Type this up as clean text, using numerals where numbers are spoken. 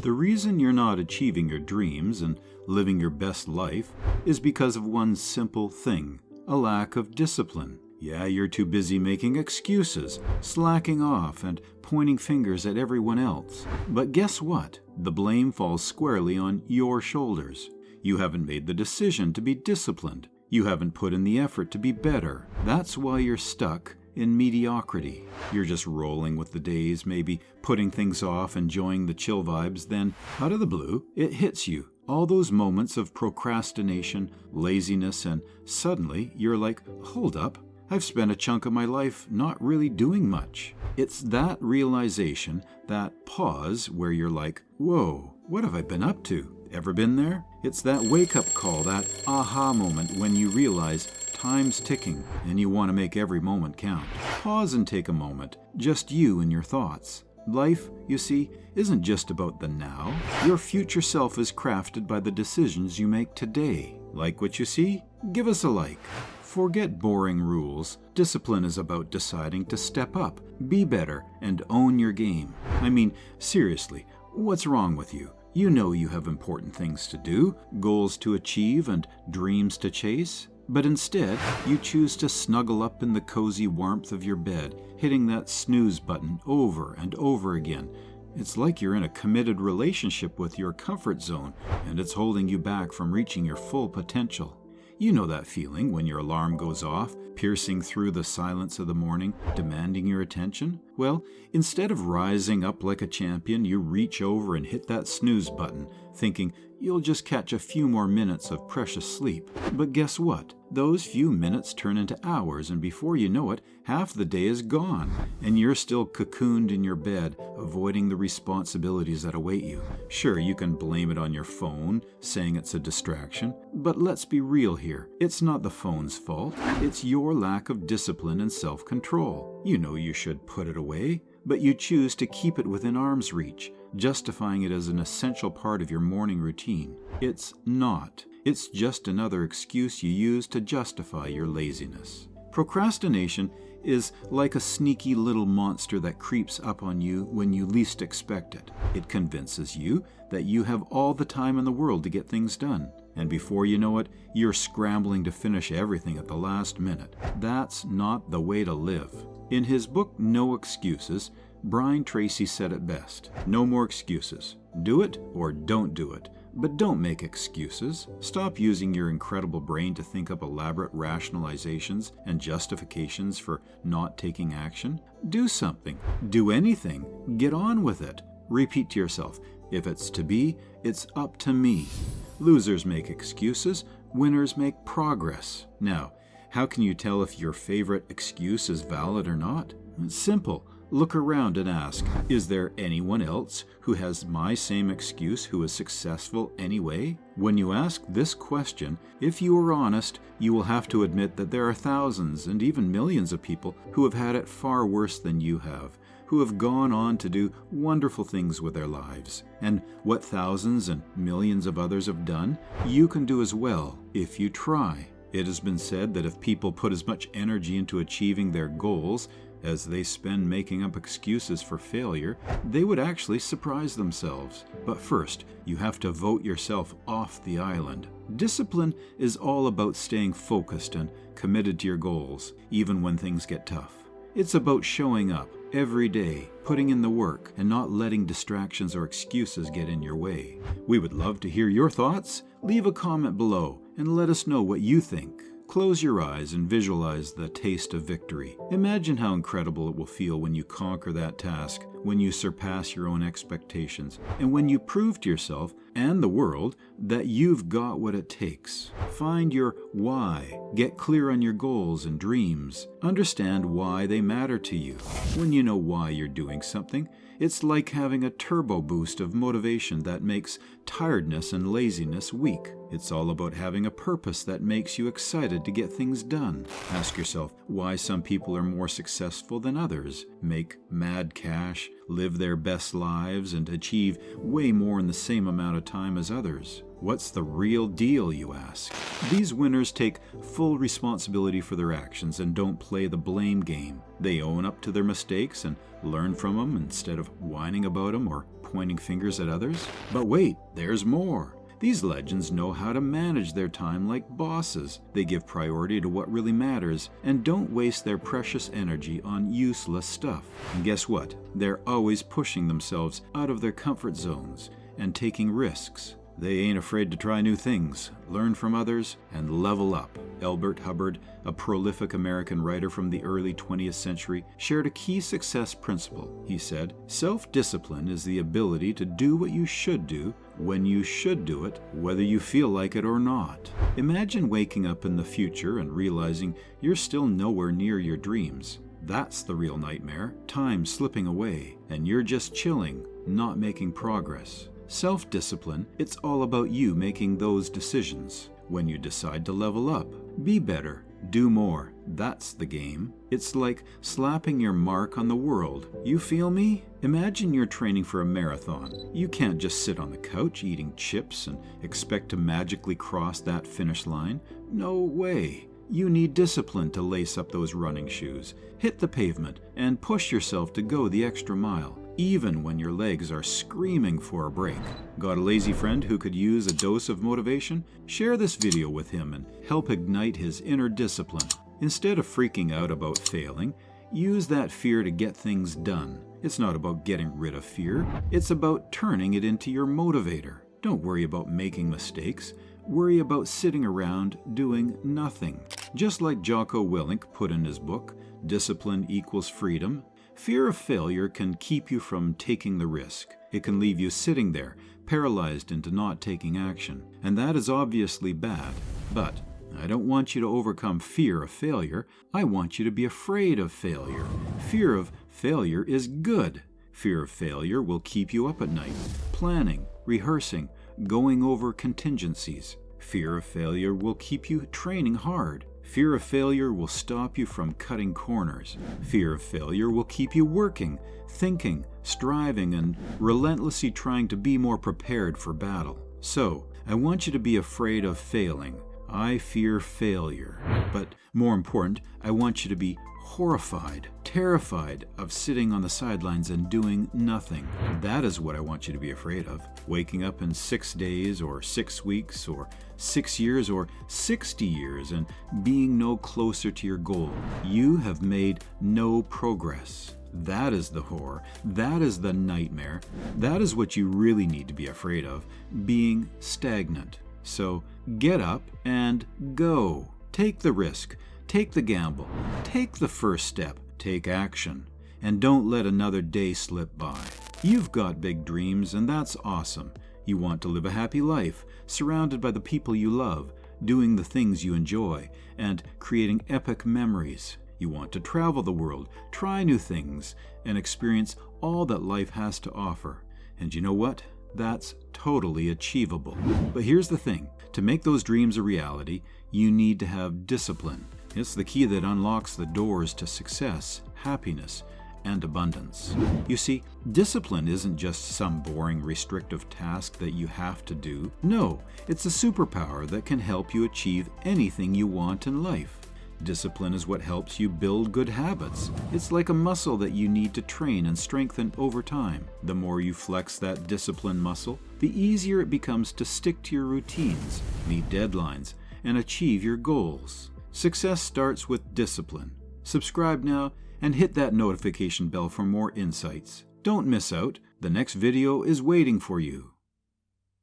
The reason you're not achieving your dreams and living your best life is because of one simple thing: a lack of discipline. Yeah, you're too busy making excuses, slacking off, and pointing fingers at everyone else. But guess what? The blame falls squarely on your shoulders. You haven't made the decision to be disciplined. You haven't put in the effort to be better. That's why you're stuck in mediocrity. You're just rolling with the days, maybe putting things off, enjoying the chill vibes, then, out of the blue, it hits you. All those moments of procrastination, laziness, and suddenly you're like, hold up, I've spent a chunk of my life not really doing much. It's that realization, that pause where you're like, whoa, what have I been up to? Ever been there? It's that wake-up call, that aha moment when you realize time's ticking and you want to make every moment count. Pause and take a moment, just you and your thoughts. Life, you see, isn't just about the now. Your future self is crafted by the decisions you make today. Like what you see? Give us a like. Forget boring rules. Discipline is about deciding to step up, be better, and own your game. I mean, seriously, what's wrong with you? You know you have important things to do, goals to achieve, and dreams to chase. But instead, you choose to snuggle up in the cozy warmth of your bed, hitting that snooze button over and over again. It's like you're in a committed relationship with your comfort zone, and it's holding you back from reaching your full potential. You know that feeling when your alarm goes off, piercing through the silence of the morning, demanding your attention? Well, instead of rising up like a champion, you reach over and hit that snooze button, thinking you'll just catch a few more minutes of precious sleep. But guess what? Those few minutes turn into hours, and before you know it, half the day is gone, and you're still cocooned in your bed, avoiding the responsibilities that await you. Sure, you can blame it on your phone, saying it's a distraction, but let's be real here. It's not the phone's fault. It's your lack of discipline and self-control. You know you should put it away, but you choose to keep it within arm's reach, justifying it as an essential part of your morning routine. It's not. It's just another excuse you use to justify your laziness. Procrastination is like a sneaky little monster that creeps up on you when you least expect it. It convinces you that you have all the time in the world to get things done. And before you know it, you're scrambling to finish everything at the last minute. That's not the way to live. In his book, No Excuses, Brian Tracy said it best. No more excuses. Do it or don't do it. But don't make excuses. Stop using your incredible brain to think up elaborate rationalizations and justifications for not taking action. Do something. Do anything. Get on with it. Repeat to yourself, if it's to be, it's up to me. Losers make excuses. Winners make progress. Now, how can you tell if your favorite excuse is valid or not? It's simple. Look around and ask, is there anyone else who has my same excuse who is successful anyway? When you ask this question, if you are honest, you will have to admit that there are thousands and even millions of people who have had it far worse than you have, who have gone on to do wonderful things with their lives. And what thousands and millions of others have done, you can do as well if you try. It has been said that if people put as much energy into achieving their goals as they spend making up excuses for failure, they would actually surprise themselves. But first, you have to vote yourself off the island. Discipline is all about staying focused and committed to your goals, even when things get tough. It's about showing up every day, putting in the work, and not letting distractions or excuses get in your way. We would love to hear your thoughts. Leave a comment below and let us know what you think. Close your eyes and visualize the taste of victory. Imagine how incredible it will feel when you conquer that task, when you surpass your own expectations, and when you prove to yourself and the world that you've got what it takes. Find your why. Get clear on your goals and dreams. Understand why they matter to you. When you know why you're doing something, it's like having a turbo boost of motivation that makes tiredness and laziness weak. It's all about having a purpose that makes you excited to get things done. Ask yourself why some people are more successful than others, make mad cash, live their best lives, and achieve way more in the same amount of time as others. What's the real deal, you ask? These winners take full responsibility for their actions and don't play the blame game. They own up to their mistakes and learn from them instead of whining about them or pointing fingers at others. But wait, there's more. These legends know how to manage their time like bosses. They give priority to what really matters and don't waste their precious energy on useless stuff. And guess what? They're always pushing themselves out of their comfort zones and taking risks. They ain't afraid to try new things, learn from others, and level up. Elbert Hubbard, a prolific American writer from the early 20th century, shared a key success principle. He said, "Self-discipline is the ability to do what you should do, when you should do it, whether you feel like it or not." Imagine waking up in the future and realizing you're still nowhere near your dreams. That's the real nightmare. Time slipping away, and you're just chilling, not making progress. Self-discipline, it's all about you making those decisions. When you decide to level up, be better, do more, that's the game. It's like slapping your mark on the world. You feel me? Imagine you're training for a marathon. You can't just sit on the couch eating chips and expect to magically cross that finish line. No way. You need discipline to lace up those running shoes, hit the pavement, and push yourself to go the extra mile, even when your legs are screaming for a break. Got a lazy friend who could use a dose of motivation? Share this video with him and help ignite his inner discipline. Instead of freaking out about failing, use that fear to get things done. It's not about getting rid of fear, it's about turning it into your motivator. Don't worry about making mistakes. Worry about sitting around doing nothing. Just like Jocko Willink put in his book, Discipline Equals Freedom, fear of failure can keep you from taking the risk. It can leave you sitting there, paralyzed into not taking action. And that is obviously bad. But I don't want you to overcome fear of failure. I want you to be afraid of failure. Fear of failure is good. Fear of failure will keep you up at night, planning, rehearsing, going over contingencies. Fear of failure will keep you training hard. Fear of failure will stop you from cutting corners. Fear of failure will keep you working, thinking, striving, and relentlessly trying to be more prepared for battle. So, I want you to be afraid of failing. I fear failure. But more important, I want you to be horrified, terrified of sitting on the sidelines and doing nothing. That is what I want you to be afraid of. Waking up in 6 days or 6 weeks or 6 years or 60 years and being no closer to your goal. You have made no progress. That is the horror. That is the nightmare. That is what you really need to be afraid of, being stagnant. So get up and go. Take the risk. Take the gamble. Take the first step. Take action. And don't let another day slip by. You've got big dreams, and that's awesome. You want to live a happy life, surrounded by the people you love, doing the things you enjoy, and creating epic memories. You want to travel the world, try new things, and experience all that life has to offer. And you know what? That's totally achievable. But here's the thing. To make those dreams a reality, you need to have discipline. It's the key that unlocks the doors to success, happiness, and abundance. You see, discipline isn't just some boring, restrictive task that you have to do. No, it's a superpower that can help you achieve anything you want in life. Discipline is what helps you build good habits. It's like a muscle that you need to train and strengthen over time. The more you flex that discipline muscle, the easier it becomes to stick to your routines, meet deadlines, and achieve your goals. Success starts with discipline. Subscribe now and hit that notification bell for more insights. Don't miss out. The next video is waiting for you.